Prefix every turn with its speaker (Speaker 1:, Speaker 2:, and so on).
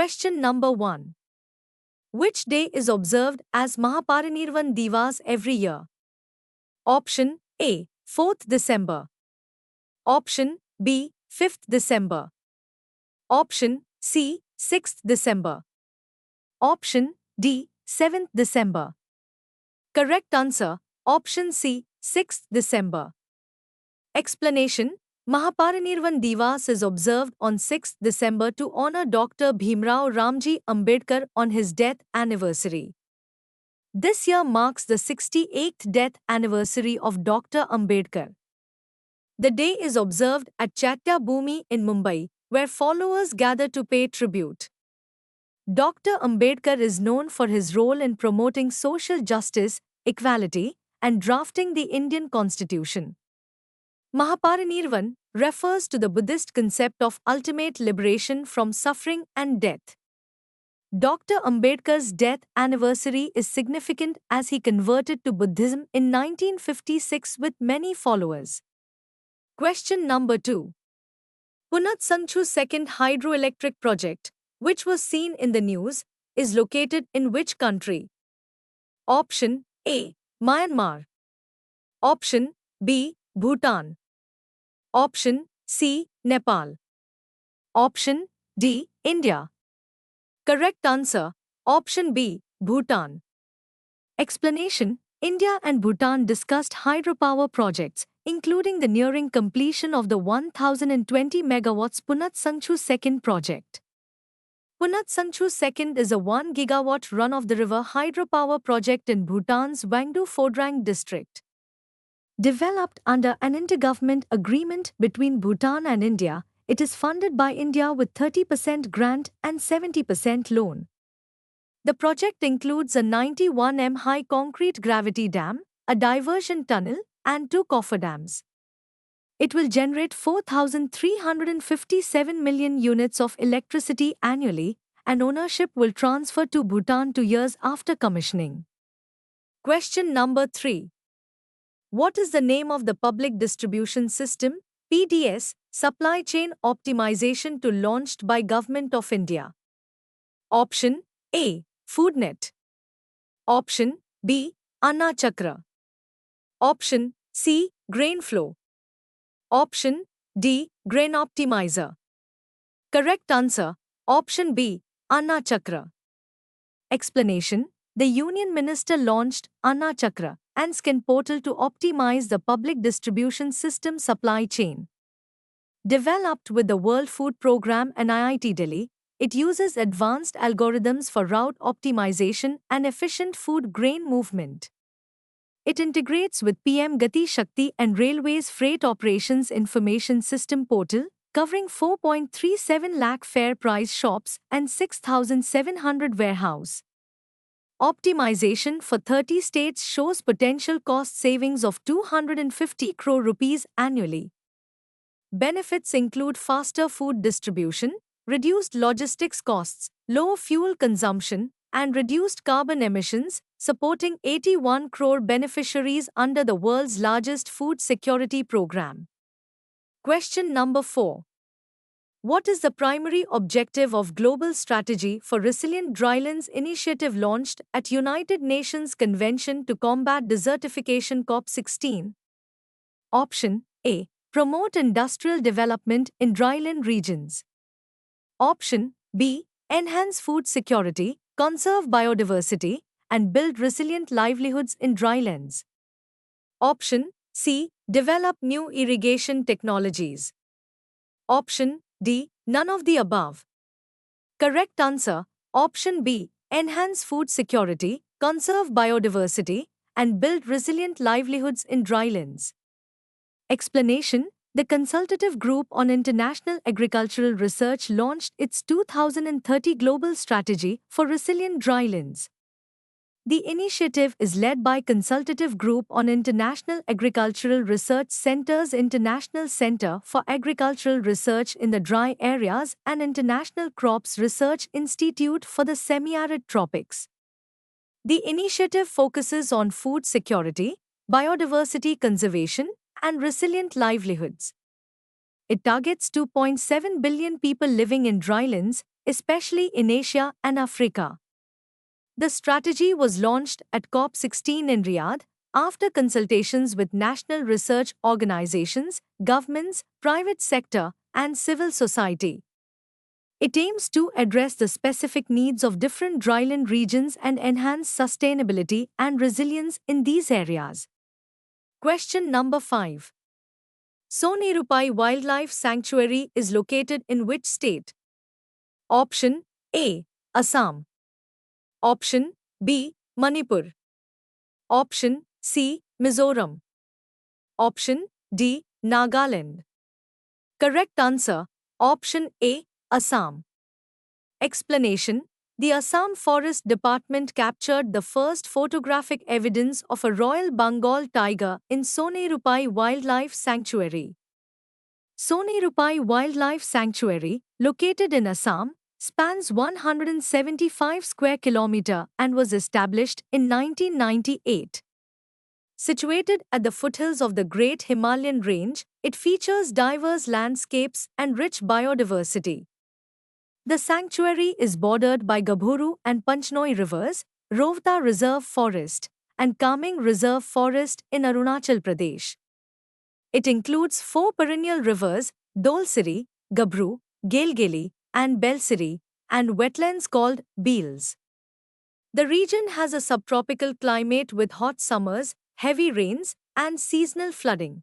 Speaker 1: Question number 1. Which day is observed as Mahaparinirvan Divas every year? Option A. 4th December. Option B. 5th December. Option C. 6th December. Option D. 7th December. Correct answer, option C. 6th December. Explanation: Mahaparinirvan Divas is observed on 6th December to honor Dr. Bhimrao Ramji Ambedkar on his death anniversary. This year marks the 68th death anniversary of Dr. Ambedkar. The day is observed at Chaitya Bhumi in Mumbai, where followers gather to pay tribute. Dr. Ambedkar is known for his role in promoting social justice, equality, and drafting the Indian Constitution. Mahaparinirvan refers to the Buddhist concept of ultimate liberation from suffering and death. Dr. Ambedkar's death anniversary is significant as he converted to Buddhism in 1956 with many followers. Question number 2. Punat Sanchu second hydroelectric project, which was seen in the news, is located in which country? Option A. Myanmar. Option B. Bhutan. Option C. Nepal. Option D. India. Correct answer, option B. Bhutan. Explanation: India and Bhutan discussed hydropower projects, including the nearing completion of the 1020 megawatts Punat Sanchu second project. Punat Sanchu second is a 1 gigawatt run-of-the-river hydropower project in Bhutan's Wangdo Phodrang district. Developed under an intergovernment agreement between Bhutan and India, it is funded by India with 30% grant and 70% loan. The project includes a 91 m high concrete gravity dam, a diversion tunnel, and 2 cofferdams. It will generate 4,357 million units of electricity annually, and ownership will transfer to Bhutan 2 years after commissioning. Question number 3. What is the name of the Public Distribution System (PDS) supply chain optimization tool launched by Government of India? Option A. Foodnet. Option B. Anna Chakra. Option C. Grainflow. Option D. Grain Optimizer. Correct answer, option B. Anna Chakra. Explanation: the Union Minister launched Anna Chakra and Skin portal to optimize the public distribution system supply chain. Developed with the World Food Programme and IIT Delhi, it uses advanced algorithms for route optimization and efficient food grain movement. It integrates with PM Gati Shakti and Railways Freight Operations Information System portal, covering 4.37 lakh fair price shops and 6,700 warehouse. Optimization for 30 states shows potential cost savings of 250 crore rupees annually. Benefits include faster food distribution, reduced logistics costs, lower fuel consumption, and reduced carbon emissions, supporting 81 crore beneficiaries under the world's largest food security program. Question number 4. What is the primary objective of Global Strategy for Resilient Drylands initiative launched at United Nations Convention to Combat Desertification COP16? Option A. Promote industrial development in dryland regions. Option B. Enhance food security, conserve biodiversity, and build resilient livelihoods in drylands. Option C. Develop new irrigation technologies. Option D. None of the above. Correct answer, option B. Enhance food security, conserve biodiversity, and build resilient livelihoods in drylands. Explanation: the Consultative Group on International Agricultural Research launched its 2030 Global Strategy for Resilient Drylands. The initiative is led by Consultative Group on International Agricultural Research Center's International Center for Agricultural Research in the Dry Areas and International Crops Research Institute for the Semi-Arid Tropics. The initiative focuses on food security, biodiversity conservation, and resilient livelihoods. It targets 2.7 billion people living in drylands, especially in Asia and Africa. The strategy was launched at COP16 in Riyadh after consultations with national research organizations, governments, private sector, and civil society. It aims to address the specific needs of different dryland regions and enhance sustainability and resilience in these areas. Question number 5. Sonirupai Wildlife Sanctuary is located in which state? Option A. Assam. Option B. Manipur. Option C. Mizoram. Option D. Nagaland. Correct answer. Option A. Assam. Explanation: the Assam Forest Department captured the first photographic evidence of a Royal Bengal tiger in Sonirupai Wildlife Sanctuary. Sonirupai Wildlife Sanctuary, located in Assam, spans 175 square kilometers and was established in 1998. Situated at the foothills of the Great Himalayan Range, it features diverse landscapes and rich biodiversity. The sanctuary is bordered by Gabhuru and Panchnoi rivers, Rovta Reserve Forest, and Kaming Reserve Forest in Arunachal Pradesh. It includes four perennial rivers, Dolsiri, Gabhru, Gelgeli, and Belsiri, and wetlands called Beels. The region has a subtropical climate with hot summers, heavy rains, and seasonal flooding.